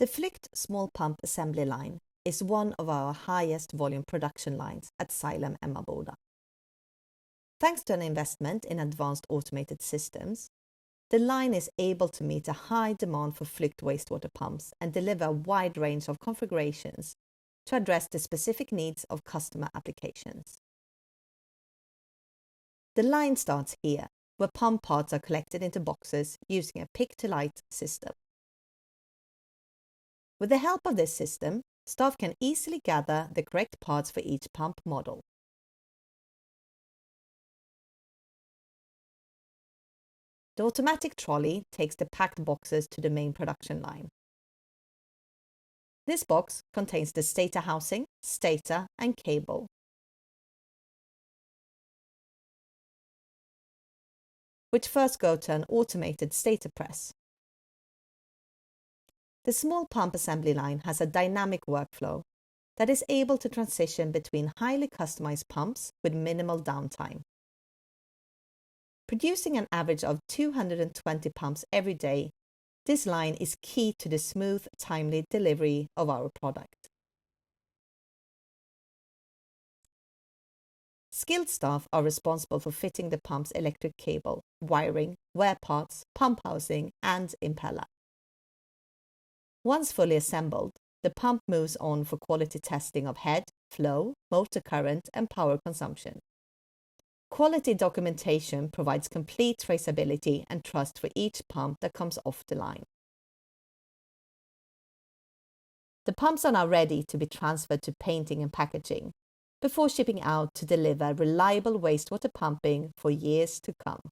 The Flygt small pump assembly line is one of our highest volume production lines at Xylem Emmaboda. Thanks to an investment in advanced automated systems, the line is able to meet a high demand for Flygt wastewater pumps and deliver a wide range of configurations to address the specific needs of customer applications. The line starts here, where pump parts are collected into boxes using a pick-to-light system. With the help of this system, staff can easily gather the correct parts for each pump model. The automatic trolley takes the packed boxes to the main production line. This box contains the stator housing, stator and cable. Which first go to an automated stator press. The small pump assembly line has a dynamic workflow that is able to transition between highly customized pumps with minimal downtime. Producing an average of 220 pumps every day, this line is key to the smooth, timely delivery of our product. Skilled staff are responsible for fitting the pump's electric cable, wiring, wear parts, pump housing, and impeller. Once fully assembled, the pump moves on for quality testing of head, flow, motor current, and power consumption. Quality documentation provides complete traceability and trust for each pump that comes off the line. The pumps are now ready to be transferred to painting and packaging, before shipping out to deliver reliable wastewater pumping for years to come.